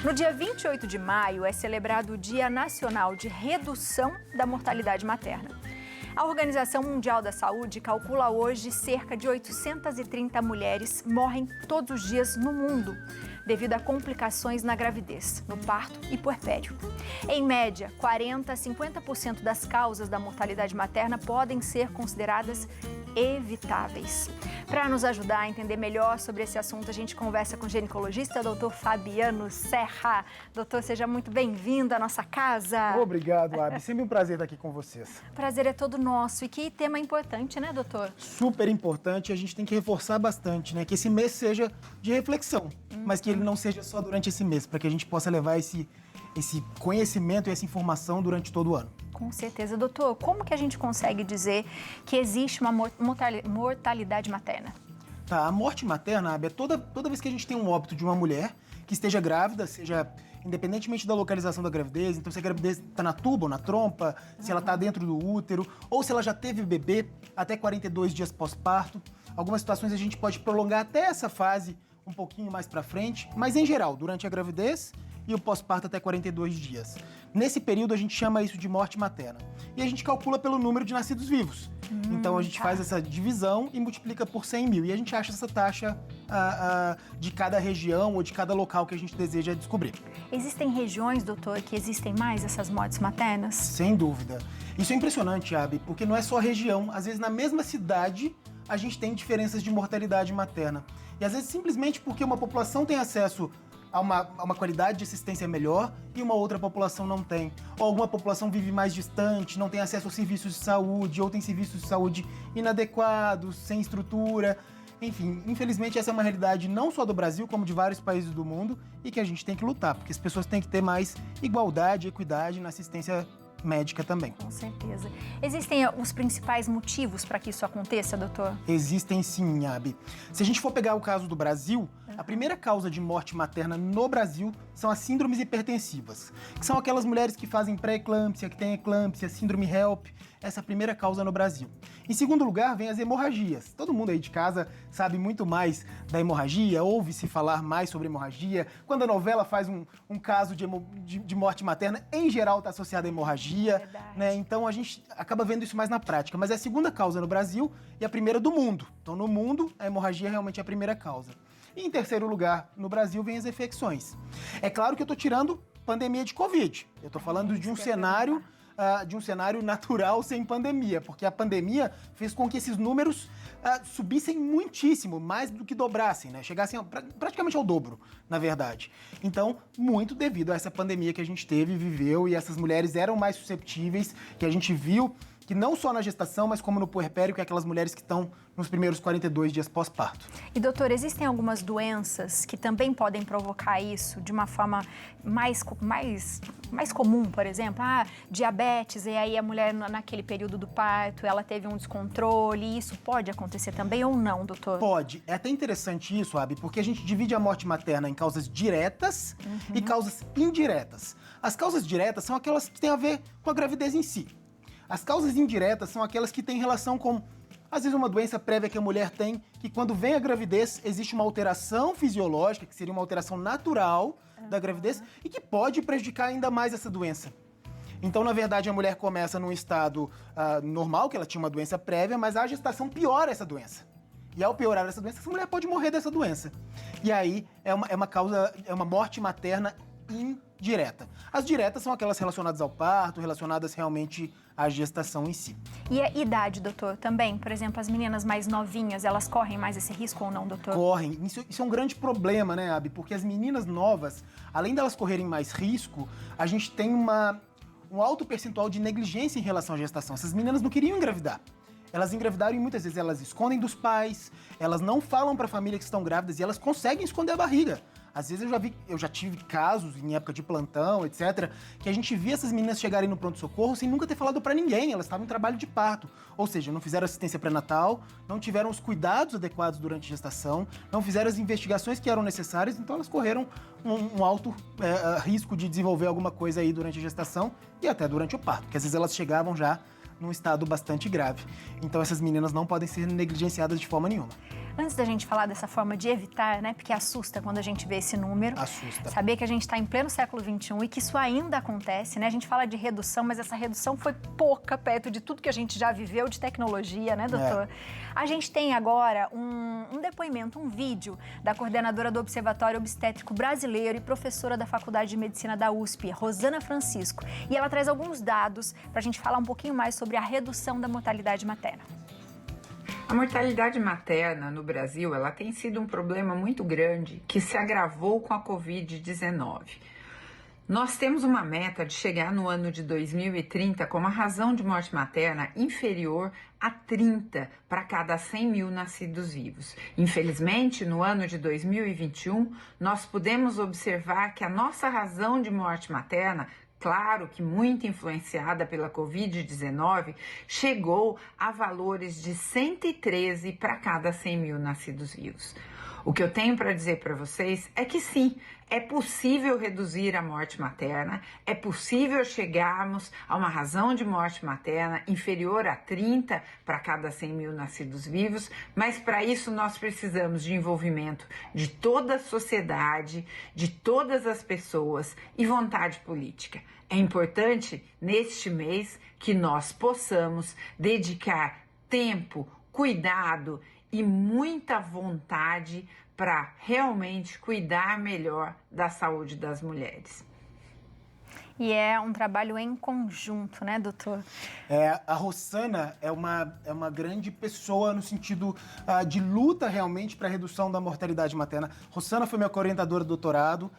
No dia 28 de maio é celebrado o Dia Nacional de Redução da Mortalidade Materna. A Organização Mundial da Saúde calcula hoje cerca de 830 mulheres morrem todos os dias no mundo devido a complicações na gravidez, no parto e puerpério. Em média, 40 a 50% das causas da mortalidade materna podem ser consideradas evitáveis. Para nos ajudar a entender melhor sobre esse assunto, a gente conversa com o ginecologista, Dr. Fabiano Serra. Doutor, seja muito bem-vindo à nossa casa. Obrigado, Abi. Sempre um prazer estar aqui com vocês. Prazer é todo nosso. E que tema importante, né, doutor? Super importante. A gente tem que reforçar bastante, né? Que esse mês seja de reflexão, mas que ele não seja só durante esse mês, para que a gente possa levar esse conhecimento e essa informação durante todo o ano. Com certeza. Doutor, como que a gente consegue dizer que existe uma mortalidade materna? Tá, a morte materna, Abi, é toda vez que a gente tem um óbito de uma mulher que esteja grávida, seja independentemente da localização da gravidez, então se a gravidez está na tuba ou na trompa, se ela está dentro do útero, ou se ela já teve bebê até 42 dias pós-parto. Algumas situações a gente pode prolongar até essa fase um pouquinho mais para frente, mas em geral, durante a gravidez e o pós-parto até 42 dias. Nesse período a gente chama isso de morte materna. E a gente calcula pelo número de nascidos vivos. Então a gente faz essa divisão e multiplica por 100 mil. E a gente acha essa taxa de cada região ou de cada local que a gente deseja descobrir. Existem regiões, doutor, que existem mais essas mortes maternas? Sem dúvida. Isso é impressionante, Abi, porque não é só a região. Às vezes na mesma cidade a gente tem diferenças de mortalidade materna. E às vezes simplesmente porque uma população tem acesso a uma qualidade de assistência melhor e uma outra população não tem. Ou alguma população vive mais distante, não tem acesso aos serviços de saúde, ou tem serviços de saúde inadequados, sem estrutura. Enfim, infelizmente essa é uma realidade não só do Brasil, como de vários países do mundo e que a gente tem que lutar, porque as pessoas têm que ter mais igualdade e equidade na assistência médica também. Com certeza. Existem os principais motivos para que isso aconteça, doutor? Existem sim, Abi. Se a gente for pegar o caso do Brasil, a primeira causa de morte materna no Brasil são as síndromes hipertensivas, que são aquelas mulheres que fazem pré-eclâmpsia, que têm eclâmpsia, síndrome HELP. Essa é a primeira causa no Brasil. Em segundo lugar, vem as hemorragias. Todo mundo aí de casa sabe muito mais da hemorragia, ouve-se falar mais sobre hemorragia. Quando a novela faz um caso de morte materna, em geral está associado à hemorragia, né? Então a gente acaba vendo isso mais na prática. Mas é a segunda causa no Brasil e a primeira do mundo. Então no mundo, a hemorragia realmente é a primeira causa. E em terceiro lugar, no Brasil, vem as infecções. É claro que eu estou tirando pandemia de Covid. Eu estou falando de um cenário natural sem pandemia, porque a pandemia fez com que esses números subissem muitíssimo, mais do que dobrassem, né? Chegassem praticamente ao dobro, na verdade. Então, muito devido a essa pandemia que a gente teve, viveu, e essas mulheres eram mais susceptíveis, que a gente viu que não só na gestação, mas como no puerpério, que é aquelas mulheres que estão nos primeiros 42 dias pós-parto. E, doutor, existem algumas doenças que também podem provocar isso de uma forma mais comum, por exemplo? Diabetes, e aí a mulher naquele período do parto, ela teve um descontrole, e isso pode acontecer também ou não, doutor? Pode. É até interessante isso, Abi, porque a gente divide a morte materna em causas diretas e causas indiretas. As causas diretas são aquelas que têm a ver com a gravidez em si. As causas indiretas são aquelas que têm relação com, às vezes, uma doença prévia que a mulher tem, que quando vem a gravidez, existe uma alteração fisiológica, que seria uma alteração natural da gravidez, e que pode prejudicar ainda mais essa doença. Então, na verdade, a mulher começa num estado normal, que ela tinha uma doença prévia, mas a gestação piora essa doença. E ao piorar essa doença, essa mulher pode morrer dessa doença. E aí, é uma morte materna indireta. As diretas são aquelas relacionadas ao parto, relacionadas realmente à gestação em si. E a idade, doutor, também? Por exemplo, as meninas mais novinhas, elas correm mais esse risco ou não, doutor? Correm. Isso é um grande problema, né, Abi? Porque as meninas novas, além delas correrem mais risco, a gente tem um alto percentual de negligência em relação à gestação. Essas meninas não queriam engravidar. Elas engravidaram e muitas vezes elas escondem dos pais, elas não falam para a família que estão grávidas e elas conseguem esconder a barriga. Às vezes eu já tive casos em época de plantão, etc., que a gente via essas meninas chegarem no pronto-socorro sem nunca ter falado pra ninguém, elas estavam em trabalho de parto. Ou seja, não fizeram assistência pré-natal, não tiveram os cuidados adequados durante a gestação, não fizeram as investigações que eram necessárias, então elas correram um alto risco de desenvolver alguma coisa aí durante a gestação e até durante o parto, porque às vezes elas chegavam já num estado bastante grave. Então essas meninas não podem ser negligenciadas de forma nenhuma. Antes da gente falar dessa forma de evitar, né? Porque assusta quando a gente vê esse número. Assusta. Saber que a gente está em pleno século XXI e que isso ainda acontece, né? A gente fala de redução, mas essa redução foi pouca perto de tudo que a gente já viveu de tecnologia, né, doutor? A gente tem agora um depoimento, um vídeo da coordenadora do Observatório Obstétrico Brasileiro e professora da Faculdade de Medicina da USP, Rosana Francisco. E ela traz alguns dados para a gente falar um pouquinho mais sobre a redução da mortalidade materna. A mortalidade materna no Brasil, ela tem sido um problema muito grande que se agravou com a Covid-19. Nós temos uma meta de chegar no ano de 2030 com uma razão de morte materna inferior a 30 para cada 100 mil nascidos vivos. Infelizmente, no ano de 2021, nós podemos observar que a nossa razão de morte materna, claro que muito influenciada pela Covid-19, chegou a valores de 113 para cada 100 mil nascidos vivos. O que eu tenho para dizer para vocês é que sim, é possível reduzir a morte materna, é possível chegarmos a uma razão de morte materna inferior a 30 para cada 100 mil nascidos vivos, mas para isso nós precisamos de envolvimento de toda a sociedade, de todas as pessoas e vontade política. É importante, neste mês, que nós possamos dedicar tempo, cuidado e muita vontade para realmente cuidar melhor da saúde das mulheres. E é um trabalho em conjunto, né, doutor? A Rosana é uma grande pessoa no sentido de luta realmente para a redução da mortalidade materna. Rosana foi minha orientadora do doutorado.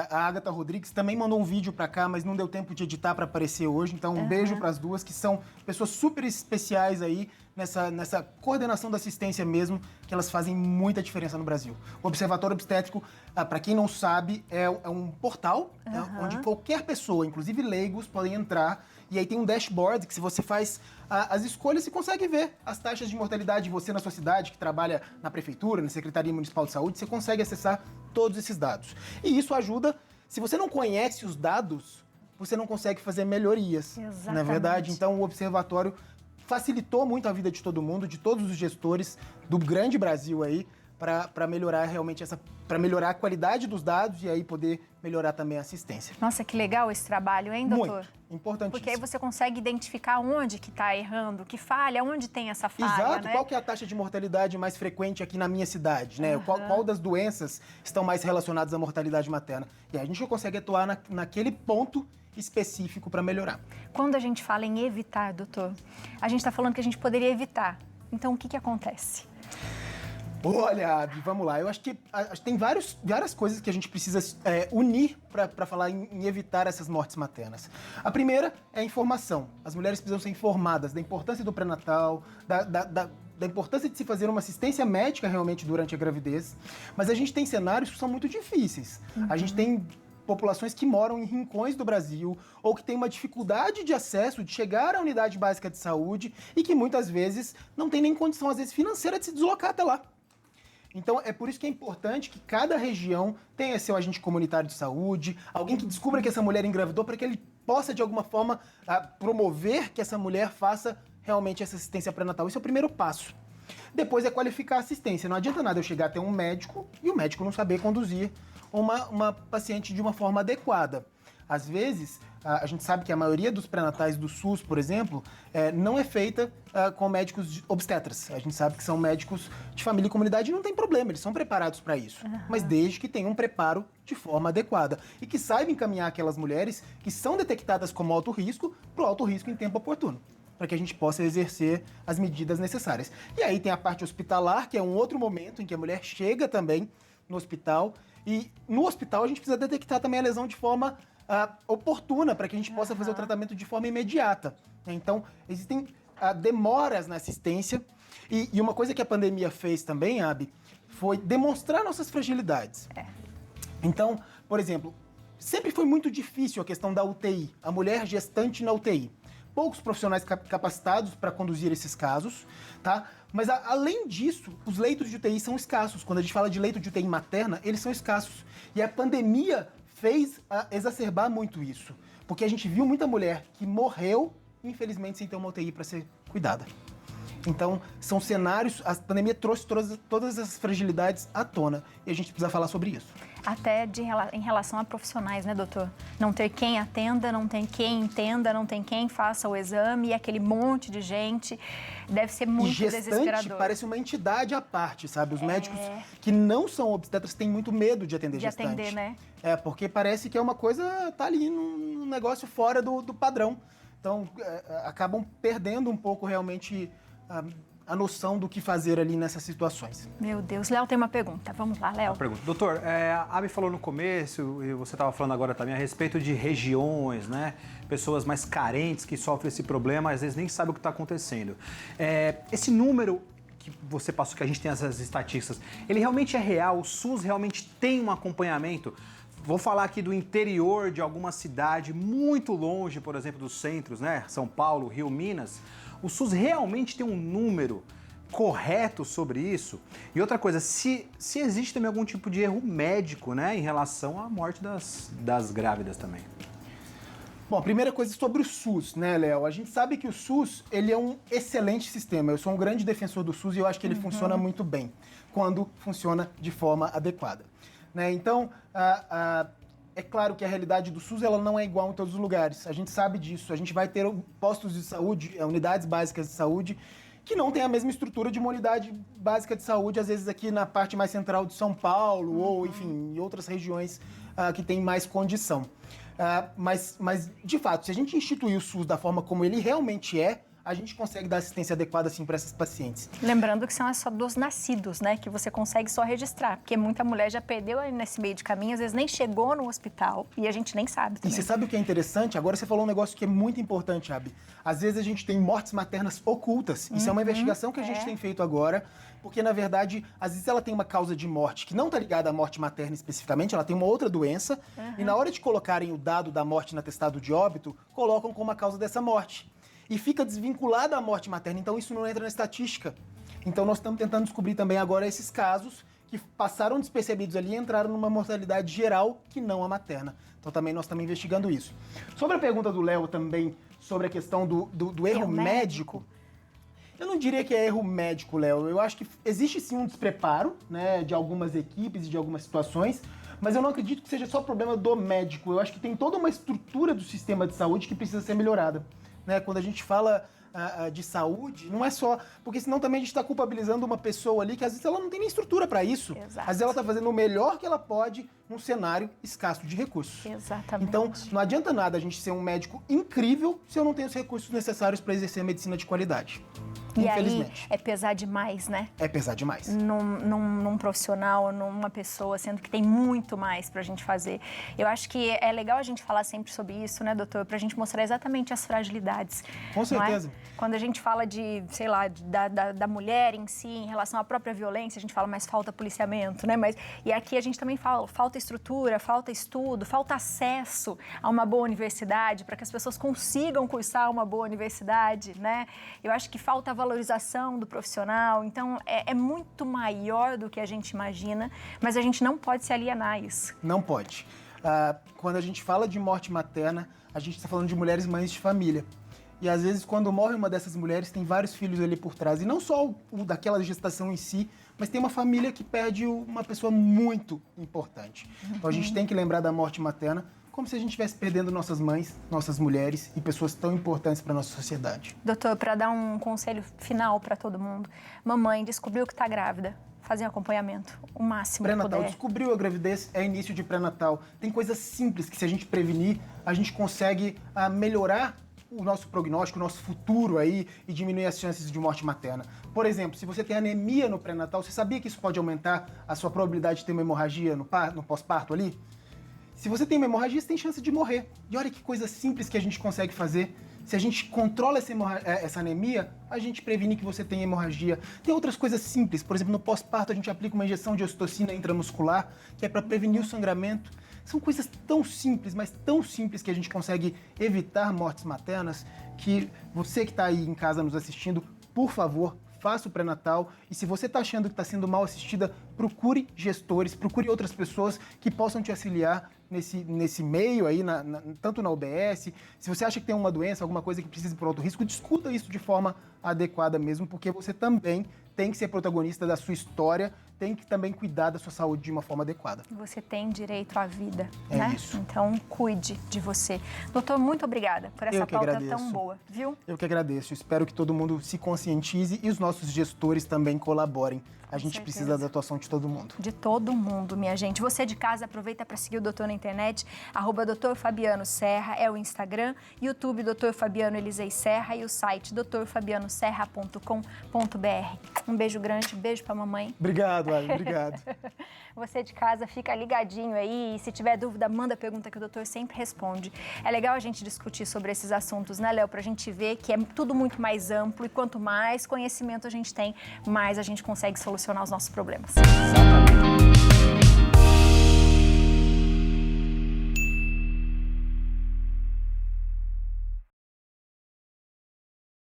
A Agatha Rodrigues também mandou um vídeo para cá, mas não deu tempo de editar para aparecer hoje. Então, um beijo para as duas, que são pessoas super especiais aí nessa coordenação da assistência mesmo, que elas fazem muita diferença no Brasil. O Observatório Obstétrico, para quem não sabe, é um portal onde qualquer pessoa, inclusive leigos, podem entrar. E aí tem um dashboard que, se você faz as escolhas, você consegue ver as taxas de mortalidade. Você, na sua cidade, que trabalha na prefeitura, na Secretaria Municipal de Saúde, você consegue acessar todos esses dados. E isso ajuda, se você não conhece os dados, você não consegue fazer melhorias. Exatamente. Não é verdade? Então, o observatório facilitou muito a vida de todo mundo, de todos os gestores do grande Brasil aí, para melhorar realmente para melhorar a qualidade dos dados e aí poder melhorar também a assistência. Nossa, que legal esse trabalho, hein, doutor? Muito importantíssimo. Porque aí você consegue identificar onde que está errando, que falha, onde tem essa falha, Exato. né? Qual que é a taxa de mortalidade mais frequente aqui na minha cidade, né? Qual das doenças estão mais relacionadas à mortalidade materna? E aí a gente consegue atuar naquele ponto específico para melhorar. Quando a gente fala em evitar, doutor, a gente está falando que a gente poderia evitar. Então, o que acontece? Olha, Abi, vamos lá. Eu acho que tem várias coisas que a gente precisa unir para falar em evitar essas mortes maternas. A primeira é a informação. As mulheres precisam ser informadas da importância do pré-natal, da importância de se fazer uma assistência médica realmente durante a gravidez. Mas a gente tem cenários que são muito difíceis. A gente tem populações que moram em rincões do Brasil ou que têm uma dificuldade de acesso, de chegar à unidade básica de saúde e que muitas vezes não tem nem condição, às vezes, financeira de se deslocar até lá. Então, é por isso que é importante que cada região tenha seu agente comunitário de saúde, alguém que descubra que essa mulher engravidou, para que ele possa, de alguma forma, promover que essa mulher faça realmente essa assistência pré-natal. Esse é o primeiro passo. Depois é qualificar a assistência. Não adianta nada eu chegar até um médico e o médico não saber conduzir uma paciente de uma forma adequada. Às vezes, a gente sabe que a maioria dos pré-natais do SUS, por exemplo, não é feita com médicos obstetras. A gente sabe que são médicos de família e comunidade e não tem problema, eles são preparados para isso. Mas desde que tenham um preparo de forma adequada e que saibam encaminhar aquelas mulheres que são detectadas como alto risco para o alto risco em tempo oportuno, para que a gente possa exercer as medidas necessárias. E aí tem a parte hospitalar, que é um outro momento em que a mulher chega também no hospital. E no hospital a gente precisa detectar também a lesão de forma oportuna, para que a gente possa fazer o tratamento de forma imediata. Então, existem demoras na assistência. E uma coisa que a pandemia fez também, Abi, foi demonstrar nossas fragilidades. Então, por exemplo, sempre foi muito difícil a questão da UTI, a mulher gestante na UTI. Poucos profissionais capacitados para conduzir esses casos, tá? Mas, além disso, os leitos de UTI são escassos. Quando a gente fala de leito de UTI materna, eles são escassos. E a pandemia fez exacerbar muito isso. Porque a gente viu muita mulher que morreu, infelizmente, sem ter uma UTI para ser cuidada. Então, são cenários, a pandemia trouxe todas essas fragilidades à tona e a gente precisa falar sobre isso. Até em relação a profissionais, né, doutor? Não ter quem atenda, não tem quem entenda, não tem quem faça o exame, e aquele monte de gente deve ser muito desesperador. E gestante parece uma entidade à parte, sabe? Os médicos que não são obstetras têm muito medo de atender gestante. De atender, né? Porque parece que é uma coisa, tá ali num negócio fora do padrão. Então, acabam perdendo um pouco realmente a noção do que fazer ali nessas situações. Meu Deus. Léo tem uma pergunta. Vamos lá, Léo. Doutor, a Abi falou no começo, e você estava falando agora também, a respeito de regiões, né? Pessoas mais carentes que sofrem esse problema, às vezes nem sabem o que está acontecendo. Esse número que você passou, que a gente tem essas estatísticas, ele realmente é real? O SUS realmente tem um acompanhamento? Vou falar aqui do interior de alguma cidade muito longe, por exemplo, dos centros, né? São Paulo, Rio, Minas. O SUS realmente tem um número correto sobre isso? E outra coisa, se existe também algum tipo de erro médico, né, em relação à morte das grávidas também? Bom, a primeira coisa sobre o SUS, né, Léo? A gente sabe que o SUS, ele é um excelente sistema. Eu sou um grande defensor do SUS e eu acho que ele funciona muito bem, quando funciona de forma adequada. Né? Então, é claro que a realidade do SUS ela não é igual em todos os lugares. A gente sabe disso. A gente vai ter postos de saúde, unidades básicas de saúde, que não tem a mesma estrutura de uma unidade básica de saúde, às vezes aqui na parte mais central de São Paulo, ou, enfim, em outras regiões que têm mais condição. Mas, de fato, se a gente instituir o SUS da forma como ele realmente é, a gente consegue dar assistência adequada, assim, para essas pacientes. Lembrando que são só dos nascidos, né? Que você consegue só registrar. Porque muita mulher já perdeu nesse meio de caminho, às vezes nem chegou no hospital e a gente nem sabe também. E você sabe o que é interessante? Agora você falou um negócio que é muito importante, Abi. Às vezes a gente tem mortes maternas ocultas. Isso é uma investigação que a gente tem feito agora. Porque, na verdade, às vezes ela tem uma causa de morte que não está ligada à morte materna especificamente, ela tem uma outra doença. E na hora de colocarem o dado da morte no atestado de óbito, colocam como a causa dessa morte. E fica desvinculada à morte materna, então isso não entra na estatística. Então nós estamos tentando descobrir também agora esses casos que passaram despercebidos ali e entraram numa mortalidade geral que não a materna. Então também nós estamos investigando isso. Sobre a pergunta do Léo também, sobre a questão do erro médico, eu não diria que é erro médico, Léo. Eu acho que existe sim um despreparo, né, de algumas equipes e de algumas situações, mas eu não acredito que seja só problema do médico. Eu acho que tem toda uma estrutura do sistema de saúde que precisa ser melhorada. Né? Quando a gente fala de saúde, não é só... Porque senão também a gente está culpabilizando uma pessoa ali que às vezes ela não tem nem estrutura para isso. Exato. Às vezes ela está fazendo o melhor que ela pode num cenário escasso de recursos. Exatamente. Então, não adianta nada a gente ser um médico incrível se eu não tenho os recursos necessários para exercer a medicina de qualidade. E Infelizmente. aí é pesar demais, né? É pesar demais. Num profissional, numa pessoa, sendo que tem muito mais pra gente fazer. Eu acho que é legal a gente falar sempre sobre isso, né, doutor? Pra gente mostrar exatamente as fragilidades. Com certeza. Não é? Quando a gente fala de, sei lá, da mulher em si, em relação à própria violência, a gente fala mais falta policiamento, né? E aqui a gente também fala falta estrutura, falta estudo, falta acesso a uma boa universidade, para que as pessoas consigam cursar uma boa universidade, né? Eu acho que falta valorização do profissional, então é muito maior do que a gente imagina, mas a gente não pode se alienar a isso. Não pode. Quando a gente fala de morte materna, a gente está falando de mulheres mães de família. E às vezes quando morre uma dessas mulheres, tem vários filhos ali por trás. E não só o daquela gestação em si, mas tem uma família que perde uma pessoa muito importante. Então a gente tem que lembrar da morte materna como se a gente estivesse perdendo nossas mães, nossas mulheres e pessoas tão importantes para a nossa sociedade. Doutor, para dar um conselho final para todo mundo, mamãe descobriu que está grávida, fazer um acompanhamento, o máximo que Pré-natal, puder. descobriu a gravidez, é início de pré-natal. Tem coisas simples que se a gente prevenir, a gente consegue melhorar o nosso prognóstico, o nosso futuro aí e diminuir as chances de morte materna. Por exemplo, se você tem anemia no pré-natal, você sabia que isso pode aumentar a sua probabilidade de ter uma hemorragia no pós-parto ali? Se você tem uma hemorragia, você tem chance de morrer. E olha que coisa simples que a gente consegue fazer. Se a gente controla essa anemia, a gente previne que você tenha hemorragia. Tem outras coisas simples. Por exemplo, no pós-parto, a gente aplica uma injeção de ocitocina intramuscular, que é para prevenir o sangramento. São coisas tão simples, mas tão simples que a gente consegue evitar mortes maternas, que você que está aí em casa nos assistindo, por favor, faça o pré-natal. E se você está achando que está sendo mal assistida, procure gestores, procure outras pessoas que possam te auxiliar nesse meio aí, tanto na UBS, se você acha que tem uma doença, alguma coisa que precisa ir para alto risco, discuta isso de forma adequada mesmo, porque você também tem que ser protagonista da sua história, tem que também cuidar da sua saúde de uma forma adequada. Você tem direito à vida, É né? isso. Então, cuide de você. Doutor, muito obrigada por essa pauta tão boa, viu? Eu que agradeço. Espero que todo mundo se conscientize e os nossos gestores também colaborem. A gente precisa da atuação de todo mundo. De todo mundo, minha gente. Você de casa, aproveita para seguir o doutor na internet, @Dr. Fabiano Serra é o Instagram, YouTube Dr. Fabiano Elisei Serra e o site drfabianoserra.com.br. Um beijo grande, beijo pra mamãe. Obrigado, Ali, obrigado. Você de casa, fica ligadinho aí e se tiver dúvida, manda pergunta que o doutor sempre responde. É legal a gente discutir sobre esses assuntos, né, Léo? Pra gente ver que é tudo muito mais amplo e quanto mais conhecimento a gente tem, mais a gente consegue solucionar os nossos problemas. Exatamente.